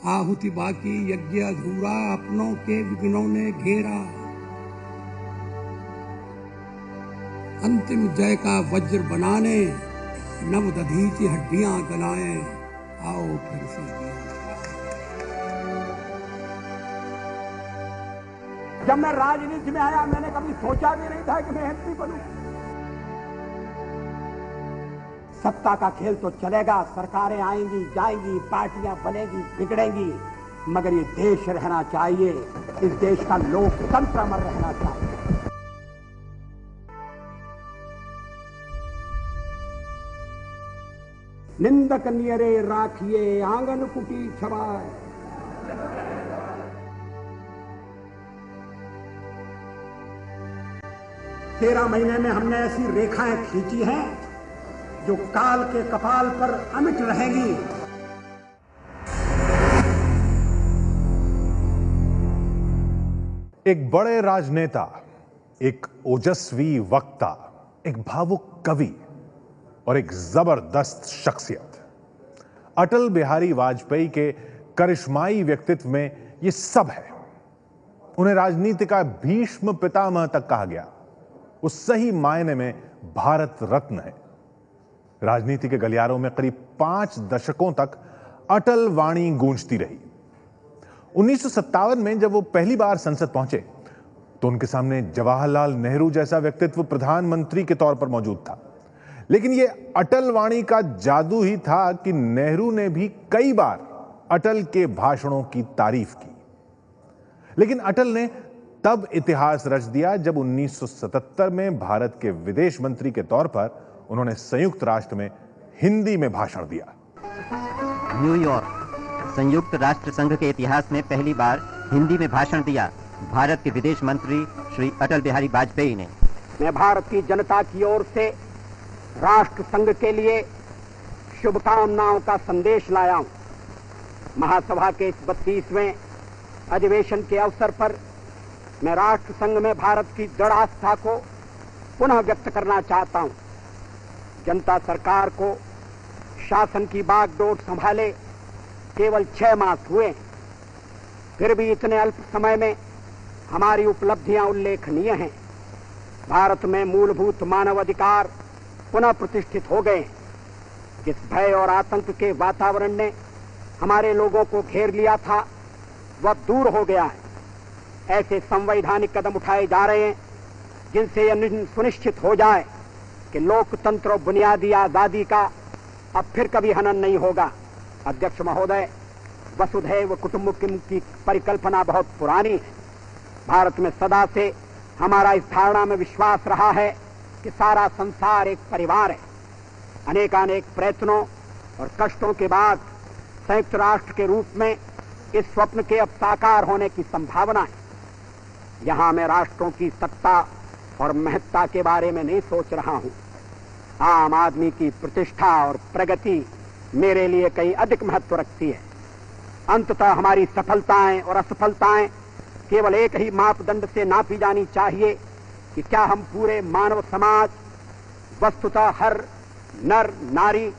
आहुति बाकी यज्ञ अधूरा, अपनों के विघ्नों ने घेरा। अंतिम जय का वज्र बनाने नव दधीची हड्डियां गलाएं, आओ फिर से दिया। जब मैं राजनीति में आया मैंने कभी सोचा भी नहीं था कि मैं एमपी बनूं। सत्ता का खेल तो चलेगा, सरकारें आएंगी जाएंगी, पार्टियां बनेगी बिगड़ेंगी, मगर ये देश रहना चाहिए, इस देश का लोकतंत्र अमर रहना चाहिए। निंदक नियरे राखिए, आंगन कुटी छवाए। 13 महीने में हमने ऐसी रेखाएं खींची हैं जो काल के कपाल पर अमिट रहेंगी। एक बड़े राजनेता, एक ओजस्वी वक्ता, एक भावुक कवि और एक जबरदस्त शख्सियत। अटल बिहारी वाजपेयी के करिश्माई व्यक्तित्व में यह सब है। उन्हें राजनीति का भीष्म पितामह तक कहा गया। वो सही मायने में भारत रत्न है। राजनीति के गलियारों में करीब 5 दशकों तक अटल वाणी गूंजती रही। 1957 में जब वो पहली बार संसद पहुंचे तो उनके सामने जवाहरलाल नेहरू जैसा व्यक्तित्व प्रधानमंत्री के तौर पर मौजूद था। लेकिन ये अटल वाणी का जादू ही था कि नेहरू ने भी कई बार अटल के भाषणों की तारीफ की। लेकिन अटल ने तब इतिहास रच दिया जब 1977 में भारत के विदेश मंत्री के तौर पर उन्होंने संयुक्त राष्ट्र में हिंदी में भाषण दिया। न्यूयॉर्क, संयुक्त राष्ट्र संघ के इतिहास में पहली बार हिंदी में भाषण दिया भारत के विदेश मंत्री श्री अटल बिहारी वाजपेयी ने। मैं भारत की जनता की ओर से राष्ट्र संघ के लिए शुभकामनाओं का संदेश लाया हूं। महासभा के इस 32वें अधिवेशन के अवसर पर मैं राष्ट्र संघ में भारत की दृढ़ आस्था को पुनः व्यक्त करना चाहता हूं। जनता सरकार को शासन की बागडोर संभाले केवल 6 मास हुए, फिर भी इतने अल्प समय में हमारी उपलब्धियां उल्लेखनीय हैं। भारत में मूलभूत मानव अधिकार पुनः प्रतिष्ठित हो गए। जिस भय और आतंक के वातावरण ने हमारे लोगों को घेर लिया था वह दूर हो गया है। ऐसे संवैधानिक कदम उठाए जा रहे हैं जिनसे यह सुनिश्चित हो जाए कि लोकतंत्र और बुनियादी आजादी का अब फिर कभी हनन नहीं होगा। अध्यक्ष महोदय, वसुधैव कुटुंबकम की परिकल्पना बहुत पुरानी है। भारत में सदा से हमारा इस धारणा में विश्वास रहा है कि सारा संसार एक परिवार है। अनेकानेक प्रयत्नों और कष्टों के बाद संयुक्त राष्ट्र के रूप में इस स्वप्न के अब साकार होने की संभावना है। यहां मैं राष्ट्रों की सत्ता और महत्ता के बारे में नहीं सोच रहा हूं। आम आदमी की प्रतिष्ठा और प्रगति मेरे लिए कहीं अधिक महत्व रखती है। अंततः हमारी सफलताएं और असफलताएं केवल एक ही मापदंड से नापी जानी चाहिए कि क्या हम पूरे मानव समाज, वस्तुतः हर नर, नारी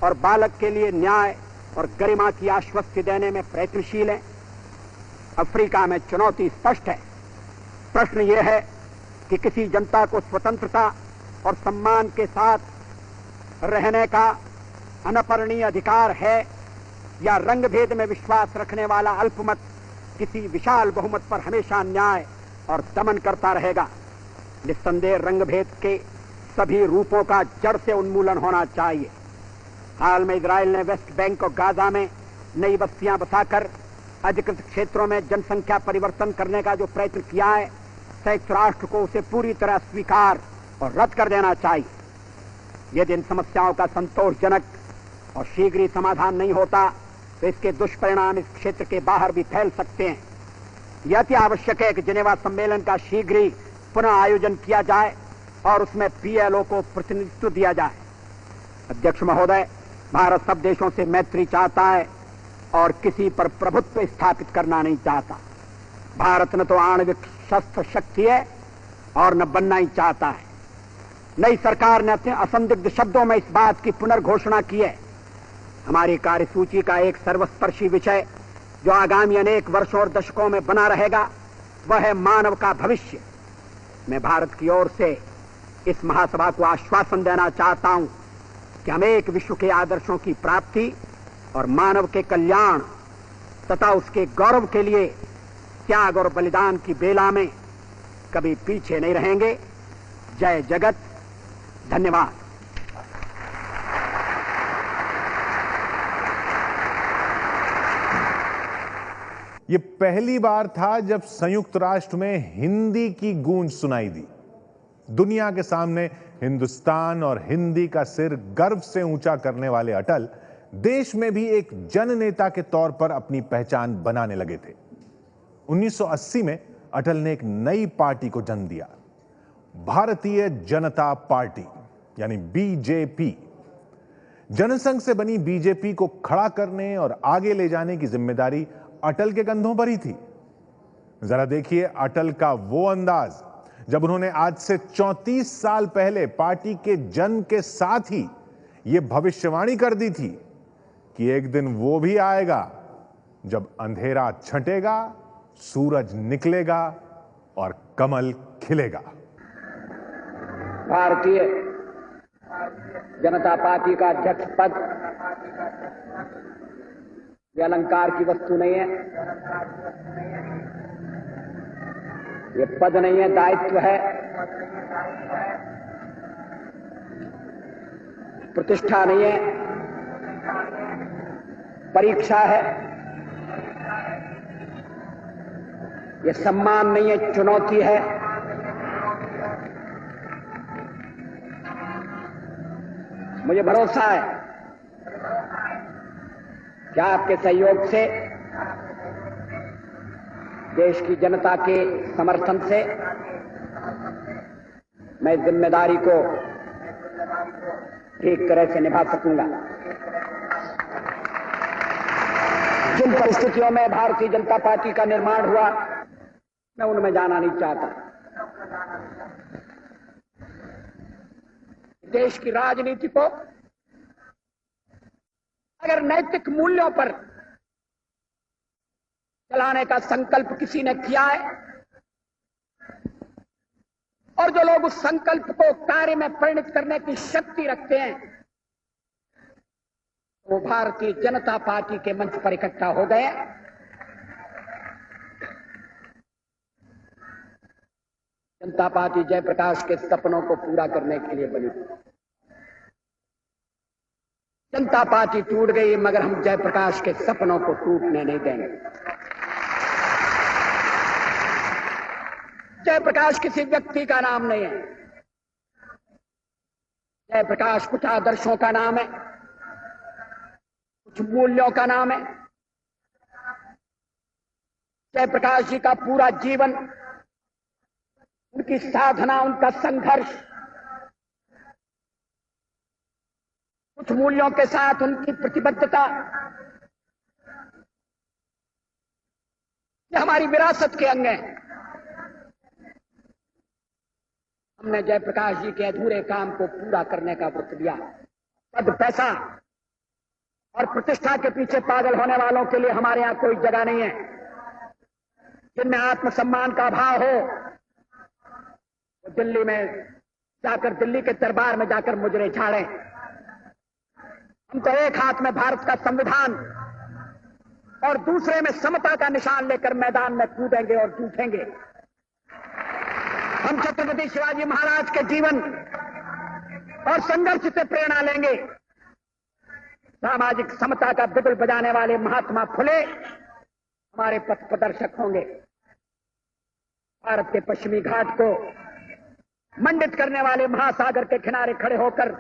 और बालक के लिए न्याय और गरिमा की आश्वस्ति देने में प्रयत्नशील हैं। अफ्रीका में चुनौती स्पष्ट है। प्रश्न यह है कि किसी जनता को स्वतंत्रता और सम्मान के साथ रहने का अनपरणीय अधिकार है या रंगभेद में विश्वास रखने वाला अल्पमत किसी विशाल बहुमत पर हमेशा न्याय और दमन करता रहेगा। निस्संदेह रंगभेद के सभी रूपों का जड़ से उन्मूलन होना चाहिए। हाल में इजराइल ने वेस्ट बैंक और गाजा में नई बस्तियां बसाकर अधिकृत क्षेत्रों में जनसंख्या परिवर्तन करने का जो प्रयत्न किया है, संयुक्त राष्ट्र को उसे पूरी तरह स्वीकार और रद्द कर देना चाहिए। यदि इन समस्याओं का संतोषजनक और शीघ्र ही समाधान नहीं होता तो इसके दुष्परिणाम इस क्षेत्र के बाहर भी फैल सकते हैं। यह अति आवश्यक है कि जिनेवा सम्मेलन का शीघ्र ही पुनः आयोजन किया जाए और उसमें पीएलओ को प्रतिनिधित्व दिया जाए। अध्यक्ष महोदय, भारत सब देशों से मैत्री चाहता है और किसी पर प्रभुत्व स्थापित करना नहीं चाहता। भारत न तो आणविक शस्त्र शक्ति है और न बनना ही चाहता है। नई सरकार ने अपने असंदिग्ध शब्दों में इस बात की पुनर्घोषणा की है। हमारी कार्यसूची का एक सर्वस्पर्शी विषय जो आगामी अनेक वर्षों और दशकों में बना रहेगा वह है मानव का भविष्य। मैं भारत की ओर से इस महासभा को आश्वासन देना चाहता हूं कि हम एक विश्व के आदर्शों की प्राप्ति और मानव के कल्याण तथा उसके गौरव के लिए त्याग और बलिदान की बेला में कभी पीछे नहीं रहेंगे। जय जगत। धन्यवाद। यह पहली बार था जब संयुक्त राष्ट्र में हिंदी की गूंज सुनाई दी। दुनिया के सामने हिंदुस्तान और हिंदी का सिर गर्व से ऊंचा करने वाले अटल देश में भी एक जननेता के तौर पर अपनी पहचान बनाने लगे थे। 1980 में अटल ने एक नई पार्टी को जन्म दिया, भारतीय जनता पार्टी यानी बीजेपी। जनसंघ से बनी बीजेपी को खड़ा करने और आगे ले जाने की जिम्मेदारी अटल के कंधों पर ही थी। जरा देखिए अटल का वो अंदाज जब उन्होंने आज से 34 साल पहले पार्टी के जन्म के साथ ही यह भविष्यवाणी कर दी थी कि एक दिन वो भी आएगा जब अंधेरा छंटेगा, सूरज निकलेगा और कमल खिलेगा। भारतीय जनता पार्टी का अध्यक्ष पद ये अलंकार की वस्तु नहीं है, ये पद नहीं है, दायित्व है, प्रतिष्ठा नहीं है, परीक्षा है, ये सम्मान नहीं है, चुनौती है। मुझे भरोसा है कि आपके सहयोग से, देश की जनता के समर्थन से मैं इस जिम्मेदारी को ठीक तरह से निभा सकूंगा। जिन परिस्थितियों में भारतीय जनता पार्टी का निर्माण हुआ मैं उनमें जाना नहीं चाहता। देश की राजनीति को अगर नैतिक मूल्यों पर चलाने का संकल्प किसी ने किया है और जो लोग उस संकल्प को कार्य में परिणत करने की शक्ति रखते हैं वो भारतीय जनता पार्टी के मंच पर इकट्ठा हो गए। जनता पार्टी जयप्रकाश के सपनों को पूरा करने के लिए बनी। जनता पार्टी टूट गई मगर हम जयप्रकाश के सपनों को टूटने नहीं देंगे। जयप्रकाश किसी व्यक्ति का नाम नहीं है, जयप्रकाश कुछ आदर्शों का नाम है, कुछ मूल्यों का नाम है। जयप्रकाश जी का पूरा जीवन, उनकी साधना, उनका संघर्ष, कुछ मूल्यों के साथ उनकी प्रतिबद्धता, ये हमारी विरासत के अंग हैं। हमने जयप्रकाश जी के अधूरे काम को पूरा करने का व्रत लिया। पद, पैसा और प्रतिष्ठा के पीछे पागल होने वालों के लिए हमारे यहां कोई जगह नहीं है। जिनमें आत्मसम्मान का अभाव हो वो दिल्ली में जाकर, दिल्ली के दरबार में जाकर मुजरे झाड़ें। हम तो एक हाथ में भारत का संविधान और दूसरे में समता का निशान लेकर मैदान में कूदेंगे और जूझेंगे। हम छत्रपति शिवाजी महाराज के जीवन और संघर्ष से प्रेरणा लेंगे। सामाजिक समता का बिगुल बजाने वाले महात्मा फुले हमारे पथ प्रदर्शक होंगे। भारत के पश्चिमी घाट को मंडित करने वाले महासागर के किनारे खड़े होकर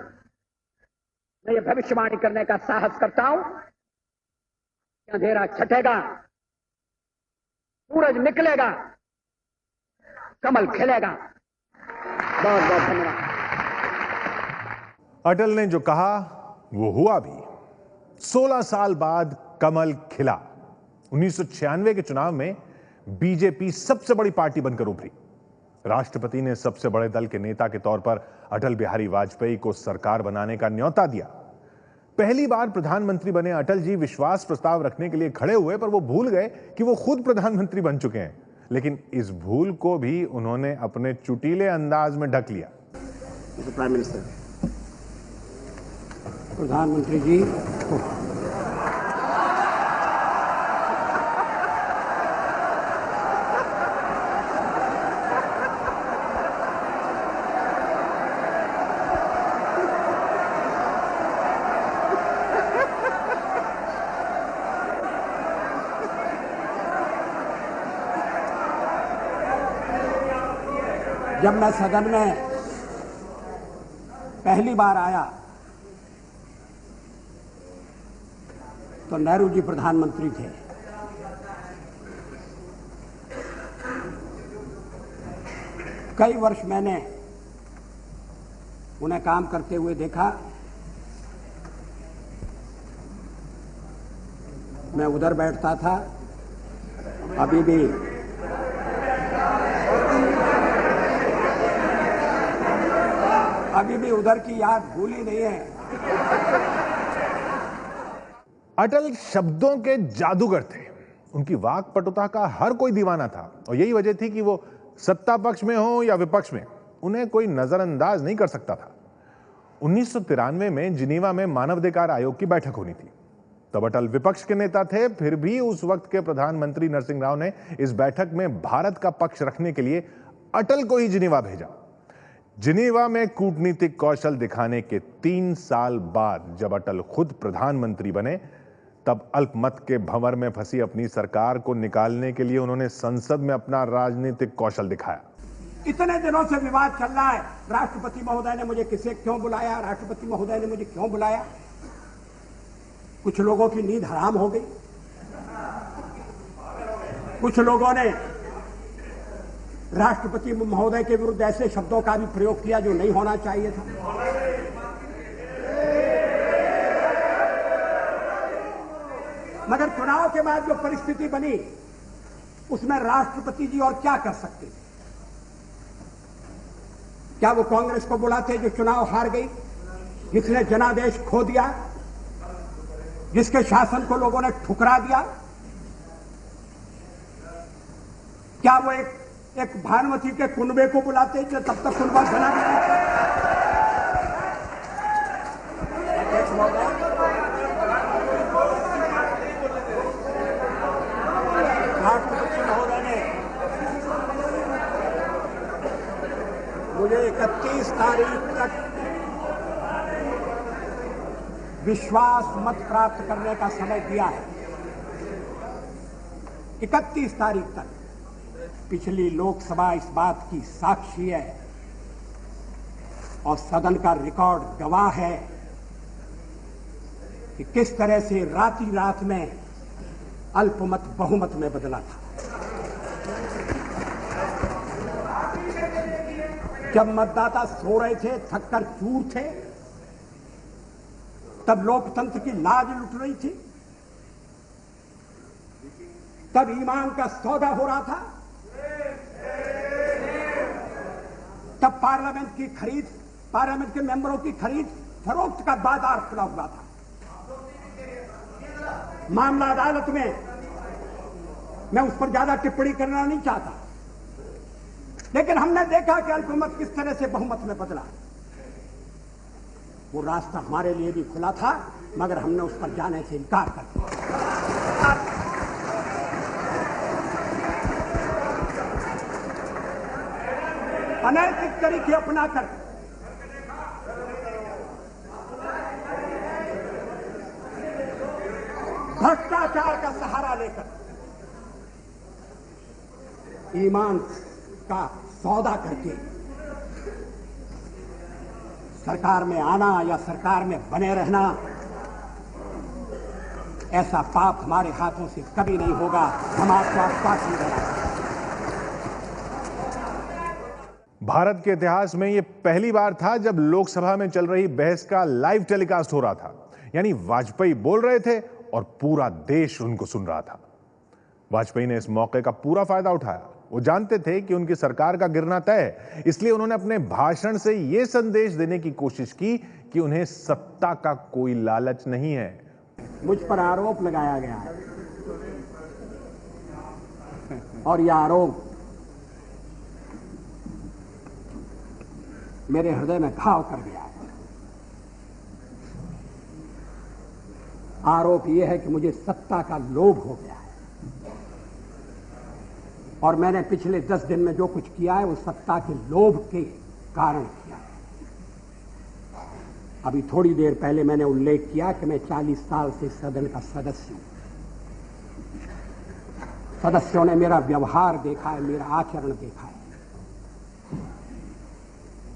मैं ये भविष्यवाणी करने का साहस करता हूं कि अंधेरा छटेगा, सूरज निकलेगा, कमल खिलेगा। बहुत बहुत धन्यवाद। अटल ने जो कहा वो हुआ भी। 16 साल बाद कमल खिला। 1996 के चुनाव में बीजेपी सबसे बड़ी पार्टी बनकर उभरी। राष्ट्रपति ने सबसे बड़े दल के नेता के तौर पर अटल बिहारी वाजपेयी को सरकार बनाने का न्योता दिया। पहली बार प्रधानमंत्री बने अटल जी विश्वास प्रस्ताव रखने के लिए खड़े हुए, पर वो भूल गए कि वो खुद प्रधानमंत्री बन चुके हैं। लेकिन इस भूल को भी उन्होंने अपने चुटीले अंदाज में ढक लिया। प्राइम मिनिस्टर, प्रधानमंत्री जी, जब मैं सदन में पहली बार आया तो नेहरू जी प्रधानमंत्री थे। कई वर्ष मैंने उन्हें काम करते हुए देखा। मैं उधर बैठता था, अभी भी उधर की याद भूली नहीं है। अटल शब्दों के जादूगर थे। उनकी वाक्पटुता का हर कोई दीवाना था और यही वजह थी कि वो सत्ता पक्ष में हो या विपक्ष में, उन्हें कोई नजरअंदाज नहीं कर सकता था। 1993 में जिनीवा में मानवाधिकार आयोग की बैठक होनी थी। तब अटल विपक्ष के नेता थे, फिर भी उस वक्त के प्रधानमंत्री नरसिंह राव ने इस बैठक में भारत का पक्ष रखने के लिए अटल को ही जिनीवा भेजा। जिनीवा में कूटनीतिक कौशल दिखाने के 3 साल बाद जब अटल खुद प्रधानमंत्री बने, तब अल्पमत के भंवर में फंसी अपनी सरकार को निकालने के लिए उन्होंने संसद में अपना राजनीतिक कौशल दिखाया। इतने दिनों से विवाद चल रहा है, राष्ट्रपति महोदय ने मुझे किसे क्यों बुलाया, राष्ट्रपति महोदय ने मुझे क्यों बुलाया। कुछ लोगों की नींद हराम हो गई। कुछ लोगों ने राष्ट्रपति महोदय के विरुद्ध ऐसे शब्दों का भी प्रयोग किया जो नहीं होना चाहिए था। मगर चुनाव के बाद जो परिस्थिति बनी, उसमें राष्ट्रपति जी और क्या कर सकते थे। क्या वो कांग्रेस को बुलाते जो चुनाव हार गई, जिसने जनादेश खो दिया, जिसके शासन को लोगों ने ठुकरा दिया। क्या वो एक भानुमति के कुनबे को बुलाते जो तब तक कुनबा बना नहीं। राष्ट्रपति महोदय ने मुझे 31 तारीख तक विश्वास मत प्राप्त करने का समय दिया है। 31 तारीख तक। पिछली लोकसभा इस बात की साक्षी है और सदन का रिकॉर्ड गवाह है कि किस तरह से राती रात में अल्पमत बहुमत में बदला था। जब मतदाता सो रहे थे, थककर चूर थे, तब लोकतंत्र की लाज लुट रही थी, तब ईमान का सौदा हो रहा था, तब पार्लियामेंट की खरीद, पार्लियामेंट के मेंबरों की खरीद फरोख्त का बाजार खुला हुआ था। मामला अदालत में, मैं उस पर ज्यादा टिप्पणी करना नहीं चाहता, लेकिन हमने देखा कि अल्पमत किस तरह से बहुमत में बदला। वो रास्ता हमारे लिए भी खुला था, मगर हमने उस पर जाने से इनकार कर दिया। अनैतिक तरीके अपनाकर भ्रष्टाचार का सहारा लेकर ईमान का सौदा करके सरकार में आना या सरकार में बने रहना, ऐसा पाप हमारे हाथों से कभी नहीं होगा। हम आपको आश्वासन दे रहे हैं। भारत के इतिहास में यह पहली बार था जब लोकसभा में चल रही बहस का लाइव टेलीकास्ट हो रहा था। यानी वाजपेयी बोल रहे थे और पूरा देश उनको सुन रहा था। वाजपेयी ने इस मौके का पूरा फायदा उठाया। वो जानते थे कि उनकी सरकार का गिरना तय है, इसलिए उन्होंने अपने भाषण से यह संदेश देने की कोशिश की कि उन्हें सत्ता का कोई लालच नहीं है। मुझ पर आरोप लगाया गया है और यह आरोप मेरे हृदय में घाव कर गया है। आरोप यह है कि मुझे सत्ता का लोभ हो गया है और मैंने पिछले 10 दिन में जो कुछ किया है वो सत्ता के लोभ के कारण किया है। अभी थोड़ी देर पहले मैंने उल्लेख किया कि मैं 40 साल से सदन का सदस्य हूं। सदस्यों ने मेरा व्यवहार देखा है, मेरा आचरण देखा है।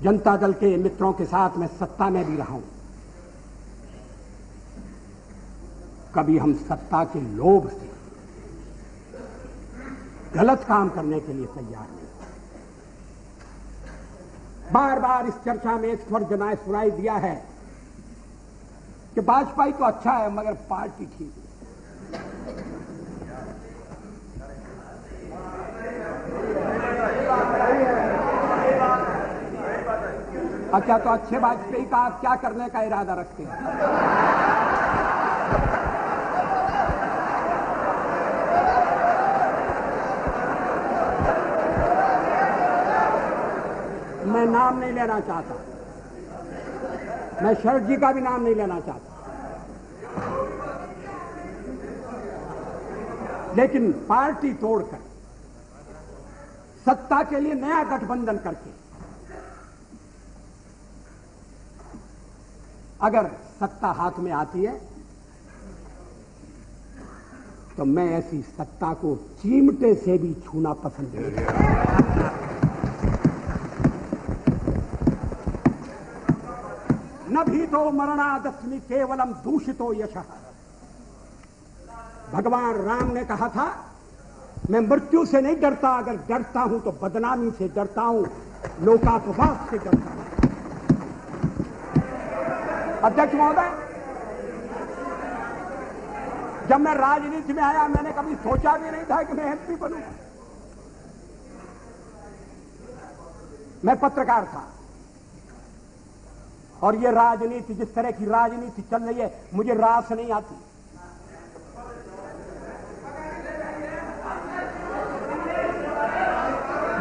जनता दल के मित्रों के साथ मैं सत्ता में भी रहा हूं। कभी हम सत्ता के लोभ से गलत काम करने के लिए तैयार नहीं। बार बार इस चर्चा में इस पर सुनाई दिया है कि वाजपेयी तो अच्छा है मगर पार्टी ठीक है। अच्छा, तो अच्छे वाजपेयी का आप क्या करने का इरादा रखते हैं? मैं नाम नहीं लेना चाहता, मैं शरद जी का भी नाम नहीं लेना चाहता, लेकिन पार्टी तोड़कर सत्ता के लिए नया गठबंधन करके अगर सत्ता हाथ में आती है तो मैं ऐसी सत्ता को चिमटे से भी छूना पसंद नहीं करता। न भी तो मरणादस्मि केवलम दूषितो यशः। भगवान राम ने कहा था मैं मृत्यु से नहीं डरता, अगर डरता हूं तो बदनामी से डरता हूं, लोकापवाद से डरता हूं। अध्यक्ष महोदय, जब मैं राजनीति में आया मैंने कभी सोचा भी नहीं था कि मैं एमपी बनूंगा। मैं पत्रकार था और ये राजनीति, जिस तरह की राजनीति चल रही है, मुझे रास नहीं आती।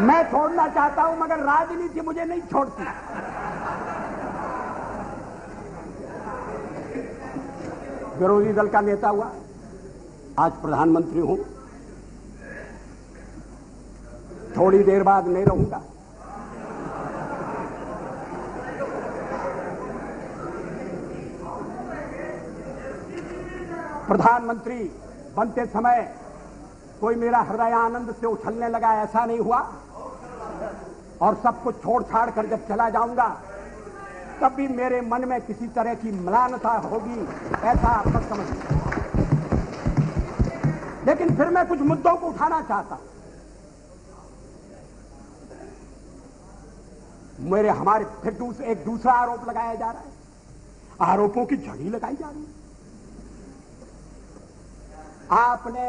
मैं छोड़ना चाहता हूं मगर राजनीति मुझे नहीं छोड़ती। विरोधी दल का नेता हुआ, आज प्रधानमंत्री हूं, थोड़ी देर बाद नहीं रहूंगा। प्रधानमंत्री बनते समय कोई मेरा हृदय आनंद से उछलने लगा, ऐसा नहीं हुआ। और सब कुछ छोड़ छाड़ कर जब चला जाऊंगा तब भी मेरे मन में किसी तरह की म्लानता होगी, ऐसा आप मत समझिए। लेकिन फिर मैं कुछ मुद्दों को उठाना चाहता हूं। हमारे फिर एक दूसरा आरोप लगाया जा रहा है, आरोपों की झड़ी लगाई जा रही है। आपने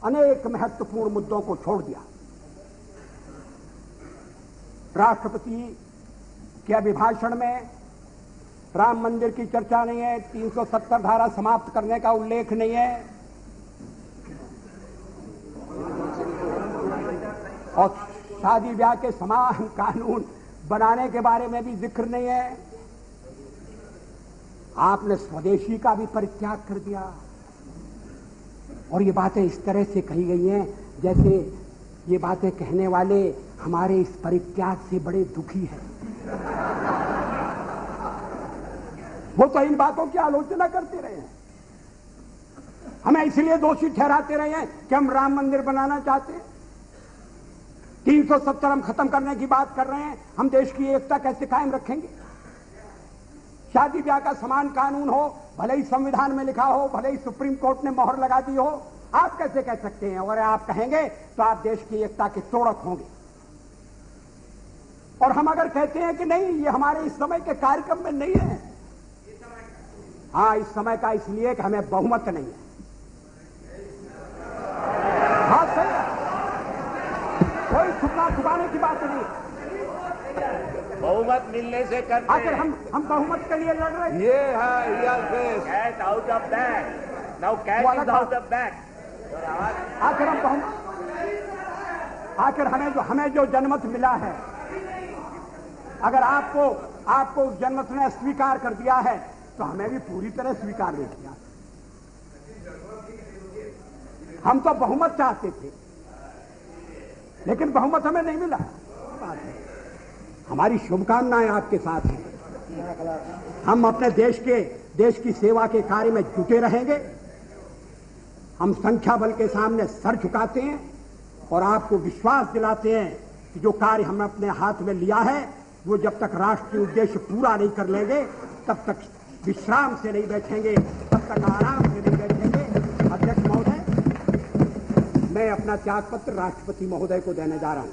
अनेक महत्वपूर्ण मुद्दों को छोड़ दिया। राष्ट्रपति के अभिभाषण में राम मंदिर की चर्चा नहीं है, 370 धारा समाप्त करने का उल्लेख नहीं है और शादी ब्याह के समान कानून बनाने के बारे में भी जिक्र नहीं है। आपने स्वदेशी का भी परित्याग कर दिया और ये बातें इस तरह से कही गई हैं जैसे ये बातें कहने वाले हमारे इस परित्याग से बड़े दुखी हैं। वो तो इन बातों की आलोचना करते रहे हैं, हमें इसलिए दोषी ठहराते रहे हैं कि हम राम मंदिर बनाना चाहते हैं। 370 हम खत्म करने की बात कर रहे हैं, हम देश की एकता कैसे कायम रखेंगे? शादी ब्याह का समान कानून हो, भले ही संविधान में लिखा हो, भले ही सुप्रीम कोर्ट ने मोहर लगा दी हो, आप कैसे कह सकते हैं? और आप कहेंगे तो आप देश की एकता के तोड़क होंगे। और हम अगर कहते हैं कि नहीं, ये हमारे इस समय के कार्यक्रम में नहीं है, हाँ इस समय का इसलिए कि हमें बहुमत नहीं है। हाँ सही है, कोई छुपना छुपाने की बात नहीं। बहुमत मिलने से करते आखिर हम बहुमत के लिए लड़ रहे हैं। ये है cash out of bag, now cash is out of bag. आखिर हम बहुमत, आखिर हमें जो जनमत मिला है, अगर आपको उस जनमत ने स्वीकार कर दिया है तो हमें भी पूरी तरह स्वीकार नहीं किया। हम तो बहुमत चाहते थे लेकिन बहुमत हमें नहीं मिला। हमारी शुभकामनाएं आपके साथ हैं। हम अपने देश की सेवा के कार्य में जुटे रहेंगे। हम संख्या बल के सामने सर झुकाते हैं और आपको विश्वास दिलाते हैं कि जो कार्य हमने अपने हाथ में लिया है वो जब तक राष्ट्रीय उद्देश्य पूरा नहीं कर लेंगे तब तक विश्राम से नहीं बैठेंगे, तब तक आराम से नहीं बैठेंगे। अध्यक्ष महोदय, मैं अपना त्यागपत्र राष्ट्रपति महोदय को देने जा रहा हूं।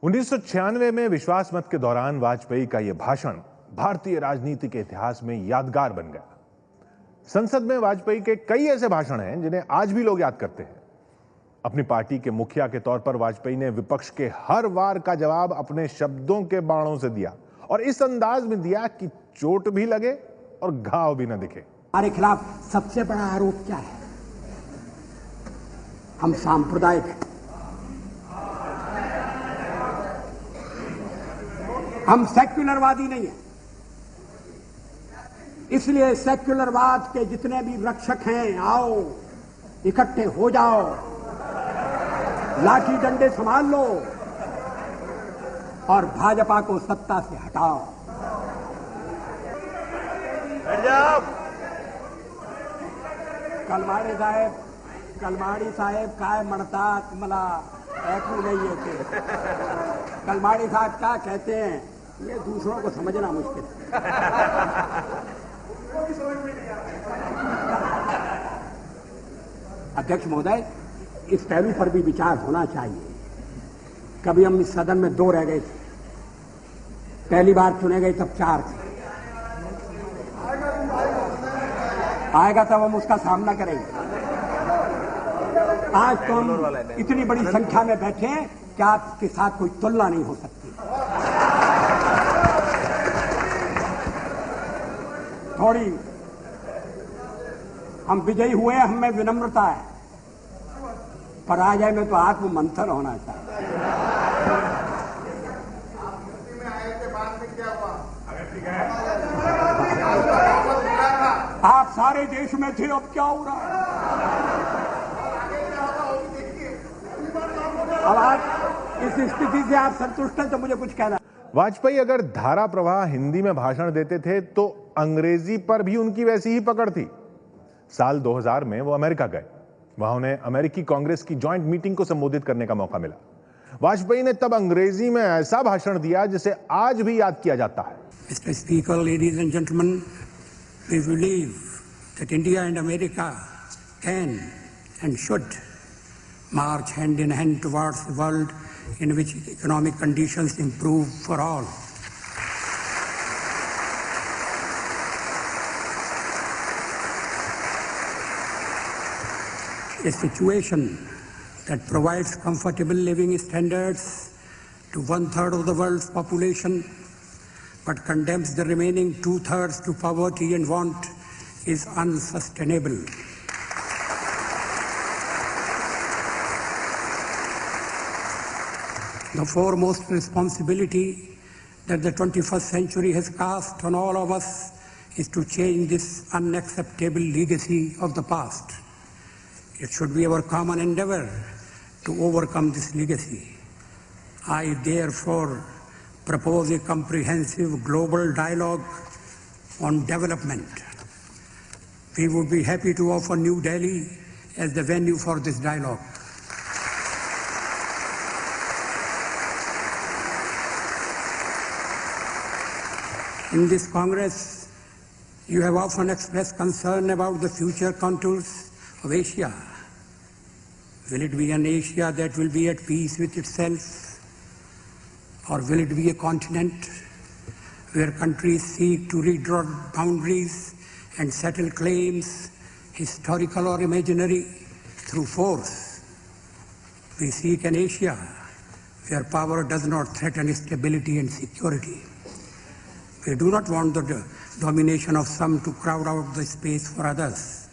1996 में विश्वास मत के दौरान वाजपेयी का यह भाषण भारतीय राजनीति के इतिहास में यादगार बन गया। संसद में वाजपेयी के कई ऐसे भाषण हैं जिन्हें आज भी लोग याद करते हैं। अपनी पार्टी के मुखिया के तौर पर वाजपेयी ने विपक्ष के हर वार का जवाब अपने शब्दों के बाणों से दिया और इस अंदाज में दिया कि चोट भी लगे और घाव भी न दिखे। हमारे खिलाफ सबसे बड़ा आरोप क्या है? हम सांप्रदायिक हैं, हम सेक्युलरवादी नहीं हैं। इसलिए सेक्युलरवाद के जितने भी रक्षक हैं, आओ इकट्ठे हो जाओ, लाठी डंडे संभाल लो और भाजपा को सत्ता से हटाओ। कलमाड़ी साहेब काय म्हणतात मला ऐकू नहीं येते। कलमाड़ी साहब क्या कहते हैं ये दूसरों को समझना मुश्किल है। अध्यक्ष महोदय, इस पहलू पर भी विचार होना चाहिए। कभी हम इस सदन में 2 रह गए थे, पहली बार चुने गए तब 4 थे। आएगा तब हम उसका सामना करेंगे। आज तो हम इतनी बड़ी संख्या में बैठे हैं कि आपके साथ कोई तुलना नहीं हो सकती। थोड़ी हम विजयी हुए, हम में विनम्रता है, पराजय में तो आत्म मंथन होना चाहिए। आप सारे देश में थे, अब क्या हो रहा है? अब आप इस स्थिति से आप संतुष्ट हैं तो मुझे कुछ कहना। वाजपेयी अगर धारा प्रवाह हिंदी में भाषण देते थे तो अंग्रेजी पर भी उनकी वैसी ही पकड़ थी। साल 2000 में वो अमेरिका गए। वहां उन्हें अमेरिकी कांग्रेस की जॉइंट मीटिंग को संबोधित करने का मौका मिला। वाजपेयी ने तब अंग्रेजी में ऐसा भाषण दिया जिसे आज भी याद किया जाता है। Mr. Speaker, ladies and gentlemen, we believe that India and America can and should march hand in hand towards a world in which economic conditions improve for all. A situation that provides comfortable living standards to 1/3 of the world's population but condemns the remaining 2/3 to poverty and want is unsustainable. The foremost responsibility that the 21st century has cast on all of us is to change this unacceptable legacy of the past. It should be our common endeavor to overcome this legacy. I therefore propose a comprehensive global dialogue on development. We would be happy to offer New Delhi as the venue for this dialogue. In this Congress, you have often expressed concern about the future contours of Asia. Will it be an Asia that will be at peace with itself? Or will it be a continent where countries seek to redraw boundaries and settle claims, historical or imaginary, through force? We seek an Asia where power does not threaten stability and security. We do not want the domination of some to crowd out the space for others.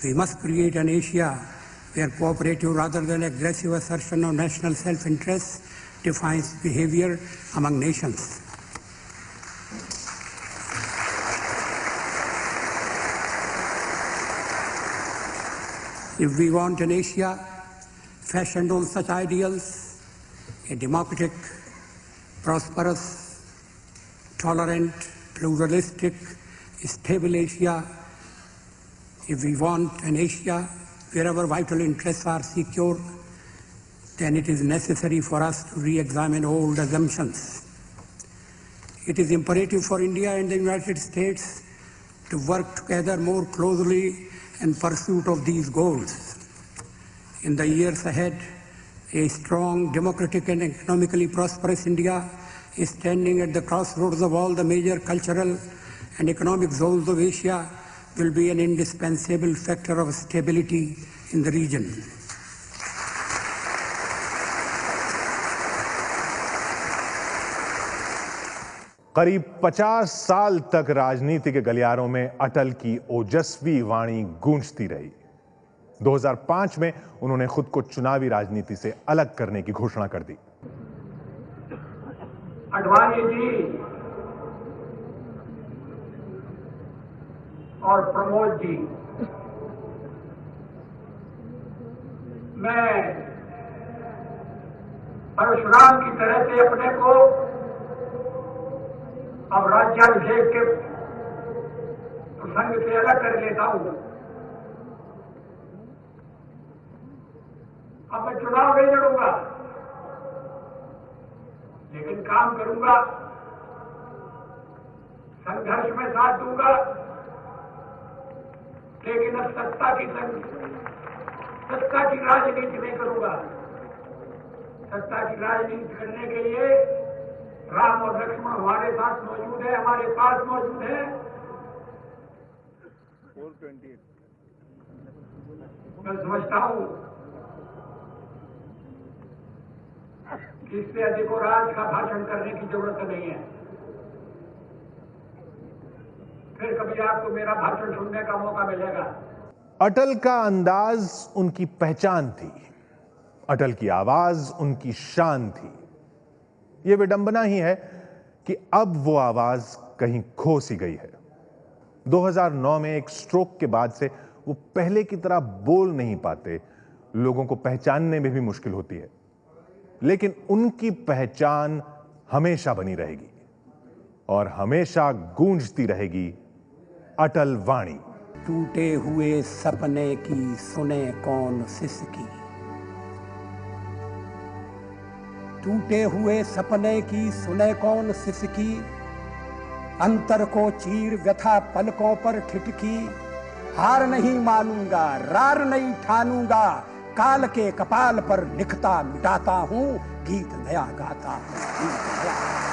We must create an Asia where cooperative rather than aggressive assertion of national self-interest defines behavior among nations. If we want an Asia fashioned on such ideals, a democratic, prosperous, tolerant, pluralistic, stable Asia, if we want an Asia where our vital interests are secure, then it is necessary for us to re-examine old assumptions. It is imperative for India and the United States to work together more closely in pursuit of these goals. In the years ahead, a strong, democratic and economically prosperous India is standing at the crossroads of all the major cultural and economic zones of Asia will be an indispensable factor of stability in the region. करीब 50 साल तक राजनीति के गलियारों में अटल की ओजस्वी वाणी गूंजती रही। 2005 में उन्होंने खुद को चुनावी राजनीति से अलग करने की घोषणा कर दी। आडवाणी जी और प्रमोद जी, मैं परशुराम की तरह से अपने को अब राज्याभिषेक के प्रसंग से अलग कर लेता हूं। अब मैं चुनाव नहीं लड़ूंगा, लेकिन काम करूंगा, संघर्ष में साथ दूंगा, लेकिन अब सत्ता की राजनीति नहीं करूंगा। सत्ता की राजनीति करने के लिए राम और लक्ष्मण हमारे साथ मौजूद है, हमारे पास मौजूद है। मैं समझता हूं कि इससे अधिक और आज का भाषण करने की जरूरत नहीं है। फिर कभी आपको मेरा भाषण सुनने का मौका मिलेगा। अटल का अंदाज उनकी पहचान थी, अटल की आवाज उनकी शान थी। यह विडंबना ही है कि अब वो आवाज कहीं खो सी गई है। 2009 में एक स्ट्रोक के बाद से वो पहले की तरह बोल नहीं पाते, लोगों को पहचानने में भी मुश्किल होती है, लेकिन उनकी पहचान हमेशा बनी रहेगी और हमेशा गूंजती रहेगी अटल वाणी। टूटे हुए सपने की सुने कौन सिसकी, टूटे हुए सपने की सुने कौन सिसकी, अंतर को चीर व्यथा पलकों पर ठिठकी, हार नहीं मानूंगा, रार नहीं ठानूंगा, काल के कपाल पर लिखता मिटाता हूं, गीत नया गाता हूं, गीत नया।